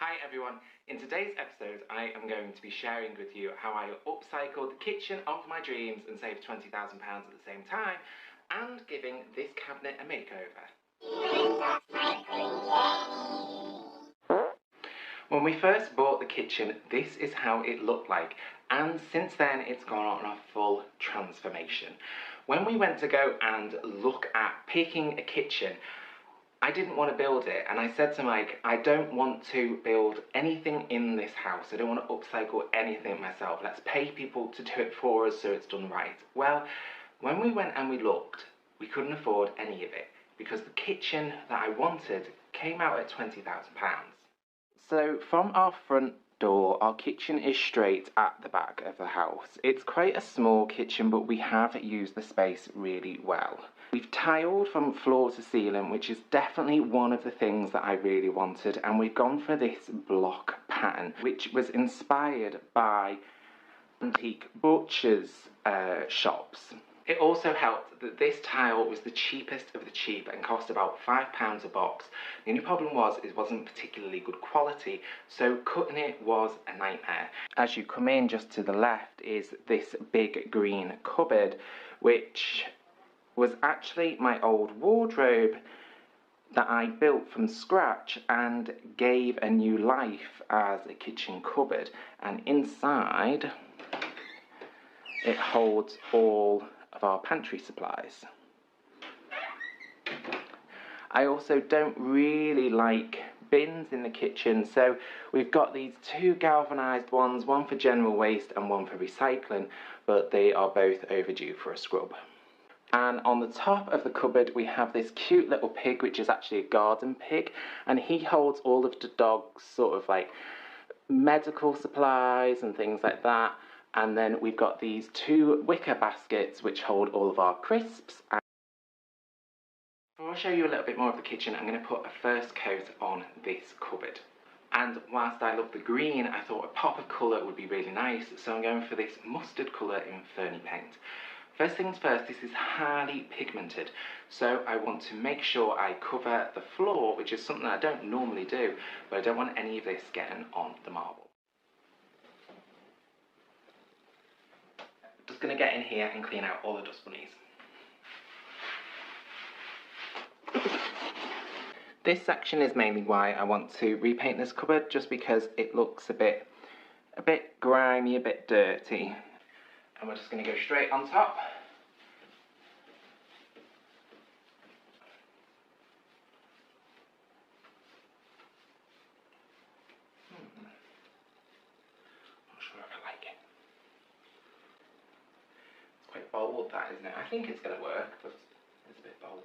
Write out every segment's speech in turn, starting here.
Hi everyone, in today's episode I am going to be sharing with you how I upcycled the kitchen of my dreams and saved £20,000 at the same time, and giving this cabinet a makeover. When we first bought the kitchen, this is how it looked like, and since then it's gone on a full transformation. When we went to go and look at picking a kitchen, I didn't want to build it, and I said to Mike, I don't want to build anything in this house. I don't want to upcycle anything myself. Let's pay people to do it for us so it's done right. Well, when we went and we looked, we couldn't afford any of it because the kitchen that I wanted came out at £20,000. So from our front door, our kitchen is straight at the back of the house. It's quite a small kitchen, but we have used the space really well. We've tiled from floor to ceiling, which is definitely one of the things that I really wanted, and we've gone for this block pattern, which was inspired by antique butchers' shops. It also helped that this tile was the cheapest of the cheap and cost about £5 a box. The only problem was it wasn't particularly good quality, so cutting it was a nightmare. As you come in, just to the left is this big green cupboard, which was actually my old wardrobe that I built from scratch and gave a new life as a kitchen cupboard. And inside, it holds all of our pantry supplies. I also don't really like bins in the kitchen, so we've got these two galvanised ones, one for general waste and one for recycling, but they are both overdue for a scrub. And on the top of the cupboard we have this cute little pig, which is actually a garden pig, and he holds all of the dog's sort of like medical supplies and things like that. And then we've got these two wicker baskets which hold all of our crisps. Before I show you a little bit more of the kitchen, I'm going to put a first coat on this cupboard. And whilst I love the green, I thought a pop of colour would be really nice, so I'm going for this mustard colour in Ferny paint. First things first, this is highly pigmented, so I want to make sure I cover the floor, which is something I don't normally do, but I don't want any of this getting on the marble. Just going to get in here and clean out all the dust bunnies. This section is mainly why I want to repaint this cupboard, just because it looks a bit grimy, a bit dirty. And we're just going to go straight on top. Not sure if I like it. It's quite bold, that, isn't it? I think it's going to work, but it's a bit bold.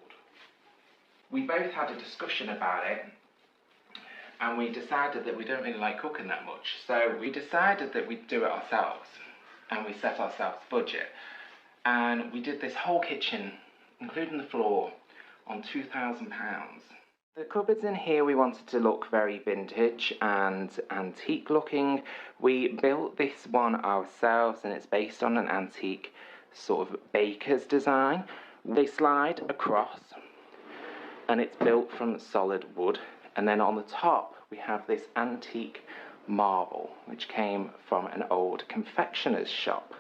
We both had a discussion about it, and we decided that we don't really like cooking that much. So we decided that we'd do it ourselves. And we set ourselves a budget, and we did this whole kitchen, including the floor, on £2,000. The cupboards in here we wanted to look very vintage and antique looking. We built this one ourselves, and it's based on an antique sort of baker's design. They slide across, and it's built from solid wood, and then on the top we have this antique marble, which came from an old confectioner's shop.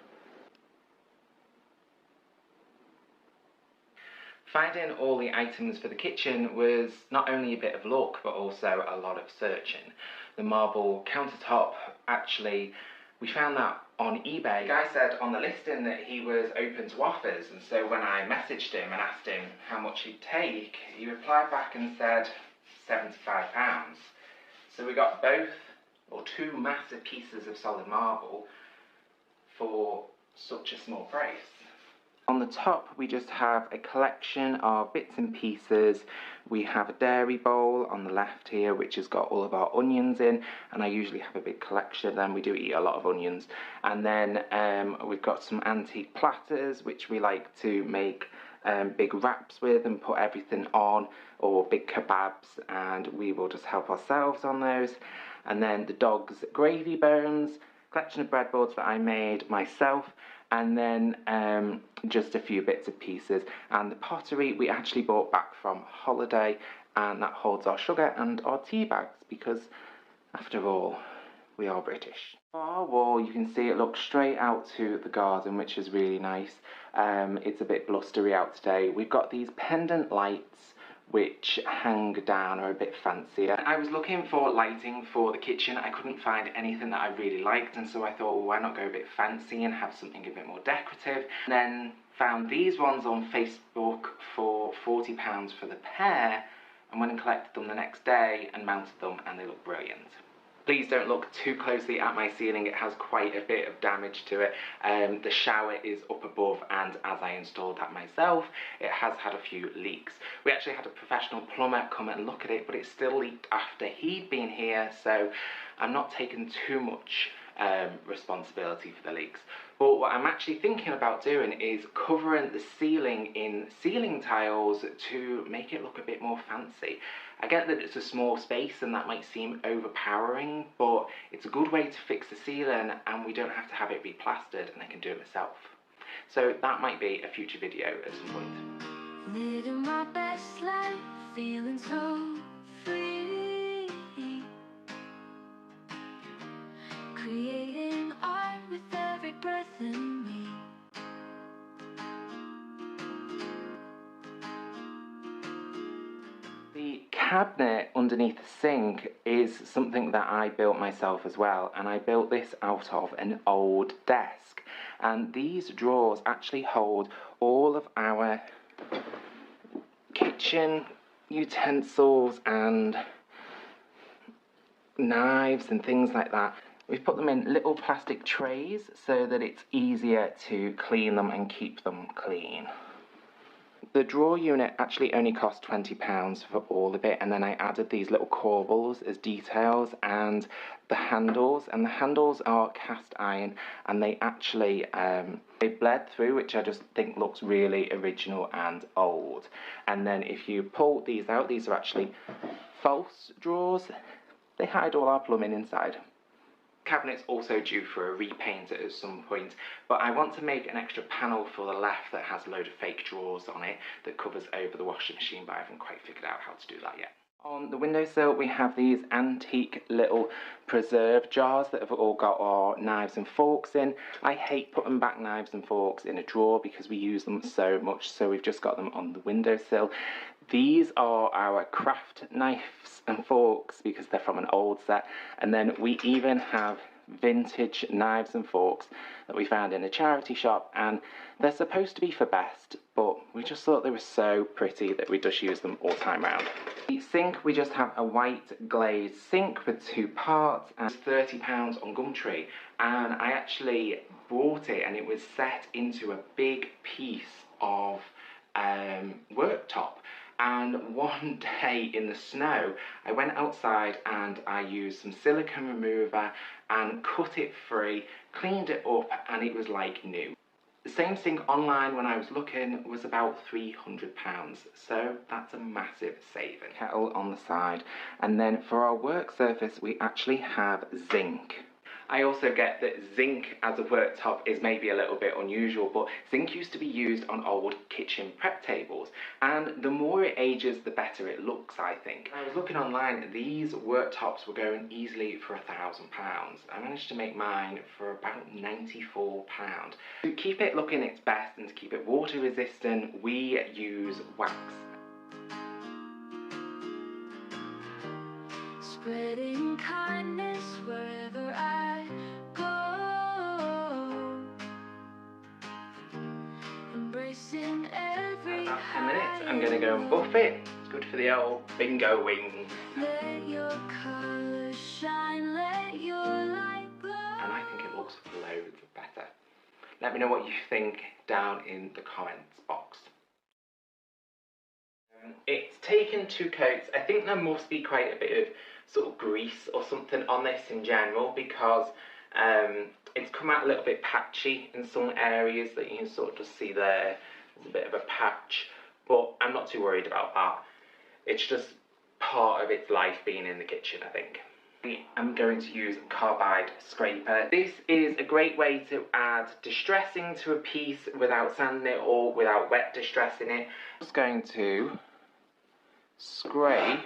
Finding all the items for the kitchen was not only a bit of luck, but also a lot of searching. The marble countertop, actually, we found that on eBay. The guy said on the listing that he was open to offers, and so when I messaged him and asked him how much he'd take, he replied back and said £75. So we got both, or two massive pieces of solid marble for such a small price. On the top we just have a collection of bits and pieces. We have a dairy bowl on the left here, which has got all of our onions in, and I usually have a big collection of them. We do eat a lot of onions. And then we've got some antique platters, which we like to make big wraps with and put everything on, or big kebabs, and we will just help ourselves on those. And then the dog's gravy bones, collection of breadboards that I made myself, and then just a few bits and pieces. And the pottery we actually bought back from holiday, and that holds our sugar and our tea bags, because After all, we are British. Our wall, you can see it looks straight out to the garden, which is really nice. It's a bit blustery out today. We've got these pendant lights which hang down, are a bit fancier. I was looking for lighting for the kitchen. I couldn't find anything that I really liked, and so I thought, well, why not go a bit fancy and have something a bit more decorative? And then found these ones on Facebook for £40 for the pair, and went and collected them the next day and mounted them, and they look brilliant. Please don't look too closely at my ceiling, it has quite a bit of damage to it. The shower is up above, and as I installed that myself, it has had a few leaks. We actually had a professional plumber come and look at it, but it still leaked after he'd been here, so I'm not taking too much responsibility for the leaks. But what I'm actually thinking about doing is covering the ceiling in ceiling tiles to make it look a bit more fancy. I get that it's a small space and that might seem overpowering, but it's a good way to fix the ceiling and we don't have to have it replastered, and I can do it myself. So that might be a future video at some point. Living my best life, feeling so free. Creating art with every breath in me. The cabinet underneath the sink is something that I built myself as well, and I built this out of an old desk. And these drawers actually hold all of our kitchen utensils and knives and things like that. We've put them in little plastic trays so that it's easier to clean them and keep them clean. The drawer unit actually only cost £20 for all of it, and then I added these little corbels as details and the handles, and the handles are cast iron, and they actually they bled through, which I just think looks really original and old. And then if you pull these out, these are actually false drawers. They hide all our plumbing inside. Cabinet's also due for a repaint at some point, but I want to make an extra panel for the left that has a load of fake drawers on it that covers over the washing machine, but I haven't quite figured out how to do that yet. On the windowsill we have these antique little preserve jars that have all got our knives and forks in. I hate putting back knives and forks in a drawer because we use them so much, so we've just got them on the windowsill. These are our craft knives and forks because they're from an old set, and then we even have vintage knives and forks that we found in a charity shop, and they're supposed to be for best, but we just thought they were so pretty that we just use them all time round. The sink, we just have a white glazed sink with 2 parts, and it's £30 on Gumtree, and I actually bought it and it was set into a big piece of worktop. And one day in the snow, I went outside and I used some silicone remover and cut it free, cleaned it up, and it was like new. The same sink online when I was looking was about £300, so that's a massive saving. Kettle on the side, and then for our work surface we actually have zinc. I also get that zinc as a worktop is maybe a little bit unusual, but zinc used to be used on old kitchen prep tables, and the more it ages, the better it looks, I think. I was looking online, these worktops were going easily for £1,000. I managed to make mine for about £94. To keep it looking its best and to keep it water resistant, we use wax. Spreading kindness wherever I go, embracing every about 10 minutes, I'm going to go and buff it. It's good for the old bingo wings. Let your colours shine, let your light glow. And I think it looks loads better. Let me know what you think down in the comments box. It's taken 2 coats. I think there must be quite a bit of sort of grease or something on this in general, because it's come out a little bit patchy in some areas that you can sort of just see there. There's a bit of a patch, but I'm not too worried about that. It's just part of its life being in the kitchen, I think. I'm going to use carbide scraper. This is a great way to add distressing to a piece without sanding it or without wet distressing it. I'm just going to scrape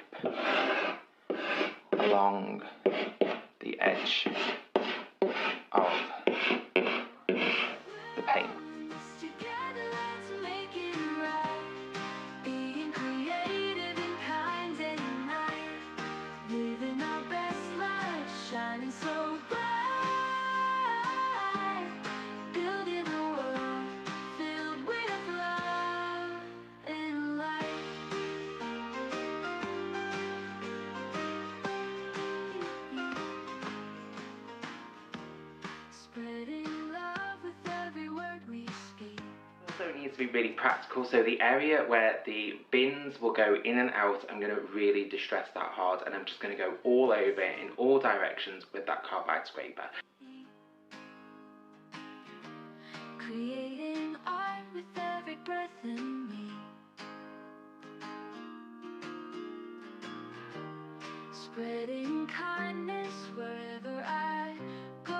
along edge of the paint. It needs to be really practical, so the area where the bins will go in and out, I'm going to really distress that hard, and I'm just going to go all over in all directions with that carbide scraper. Creating art with every breath in me, spreading kindness wherever I go.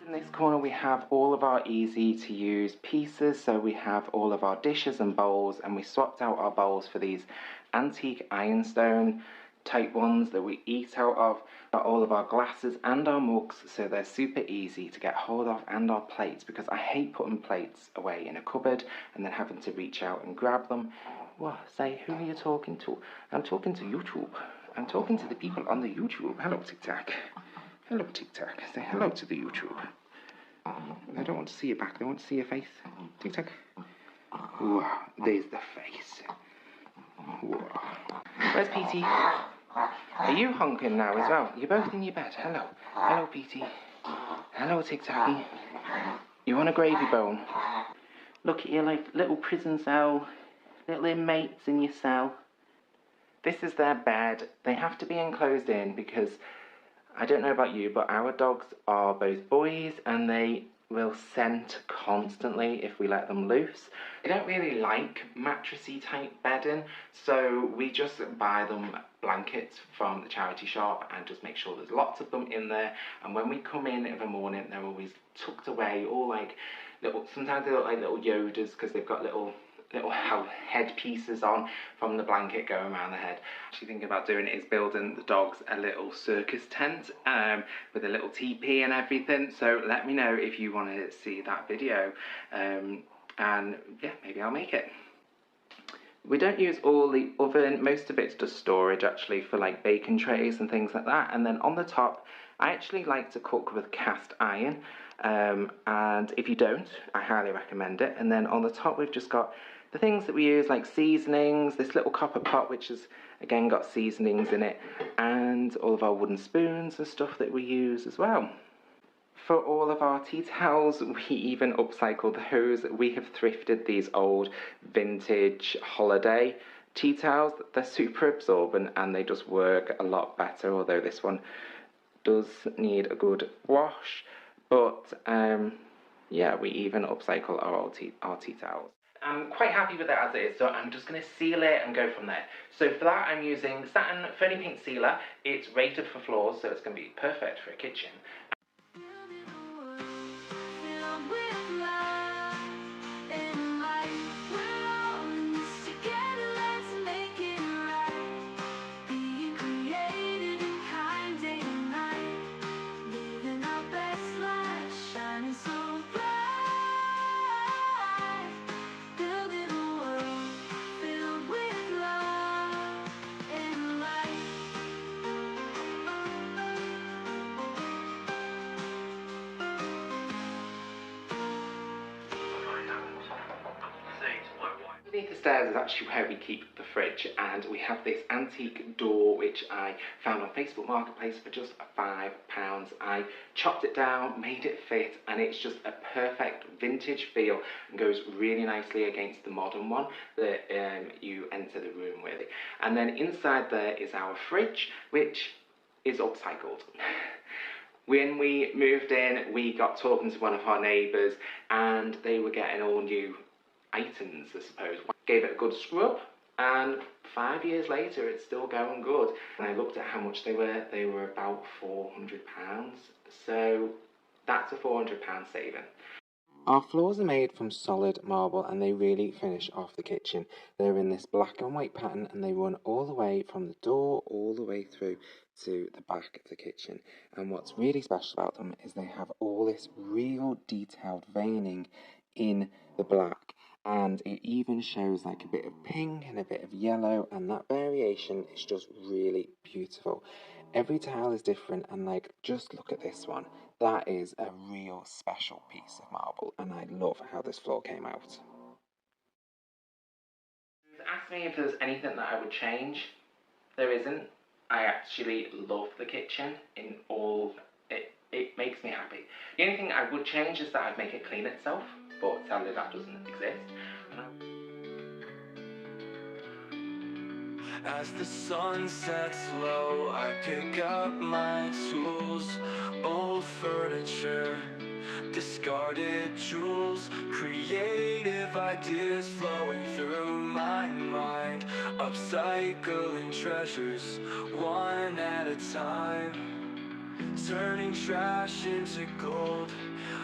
In this corner we have all of our easy to use pieces, so we have all of our dishes and bowls, and we swapped out our bowls for these antique ironstone type ones that we eat out of. Got all of our glasses and our mugs, so they're super easy to get hold of, and our plates, because I hate putting plates away in a cupboard and then having to reach out and grab them. Well, say, who are you talking to? I'm talking to YouTube. I'm talking to the people on the YouTube. Hello, TikTok. Hello, TikTok. Say hello to the YouTube. They don't want to see your back, they want to see your face. TikTok. Whoa, there's the face. Whoa. Where's PT? Are you honking now as well? You're both in your bed. Hello. Hello, PT. Hello, TikTok. You want a gravy bone? Look at you like little prison cell. Little inmates in your cell. This is their bed. They have to be enclosed in because I don't know about you, but our dogs are both boys and they will scent constantly if we let them loose. They don't really like mattressy type bedding, so we just buy them blankets from the charity shop and just make sure there's lots of them in there. And when we come in the morning, they're always tucked away, all like little, sometimes they look like little Yodas because they've got little head pieces on from the blanket going around the head. Actually thinking about doing is building the dogs a little circus tent with a little teepee and everything, so let me know if you want to see that video, and yeah, maybe I'll make it. We don't use all the oven, most of it's just storage actually for like bacon trays and things like that. And then on the top, I actually like to cook with cast iron, and if you don't, I highly recommend it. And then on the top we've just got the things that we use, like seasonings, this little copper pot which has again got seasonings in it, and all of our wooden spoons and stuff that we use as well. For all of our tea towels, we even upcycle those. We have thrifted these old vintage holiday tea towels. They're super absorbent and they just work a lot better, although this one does need a good wash. But yeah, we even upcycle our tea towels. I'm quite happy with it as it is, so I'm just going to seal it and go from there. So for that I'm using satin Ferny Paint Sealer. It's rated for floors, so it's going to be perfect for a kitchen. Underneath the stairs is actually where we keep the fridge, and we have this antique door which I found on Facebook Marketplace for just £5. I chopped it down, made it fit, and it's just a perfect vintage feel and goes really nicely against the modern one that you enter the room with. And then inside there is our fridge, which is upcycled. When we moved in, we got talking to one of our neighbours and they were getting all new items, I suppose. Gave it a good scrub, and 5 years later it's still going good. And I looked at how much they were about £400, so that's a £400 saving. Our floors are made from solid marble and they really finish off the kitchen. They're in this black and white pattern and they run all the way from the door all the way through to the back of the kitchen. And what's really special about them is they have all this real detailed veining in the black, and it even shows like a bit of pink and a bit of yellow, and that variation is just really beautiful. Every tile is different, and like, just look at this one. That is a real special piece of marble, and I love how this floor came out. Ask me if there's anything that I would change. There isn't. I actually love the kitchen in all. It makes me happy. The only thing I would change is that I'd make it clean itself, but sadly that doesn't exist. As the sun sets low, I pick up my tools, old furniture, discarded jewels, creative ideas flowing through my mind, upcycling treasures one at a time, turning trash into gold,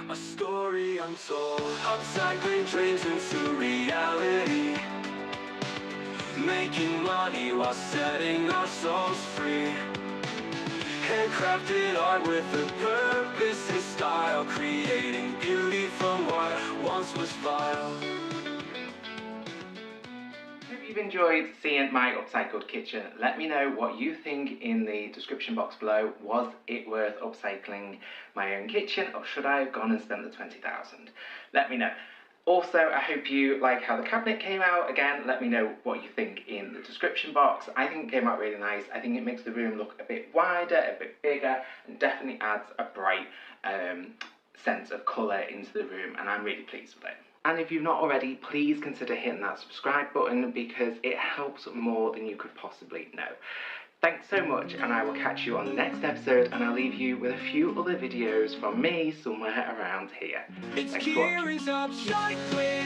a story untold, upcycling dreams into reality, making money while setting our souls free. Handcrafted art with a purpose and style, creating beauty from what once was vile. Hope you've enjoyed seeing my upcycled kitchen. Let me know what you think in the description box below. Was it worth upcycling my own kitchen, or should I have gone and spent the 20,000? Let me know. Also, I hope you like how the cabinet came out. Again, let me know what you think in the description box. I think it came out really nice. I think it makes the room look a bit wider, a bit bigger, and definitely adds a bright sense of colour into the room, and I'm really pleased with it. And if you've not already, please consider hitting that subscribe button because it helps more than you could possibly know. Thanks so much, and I will catch you on the next episode, and I'll leave you with a few other videos from me somewhere around here. It's Thanks for watching. Upcycling.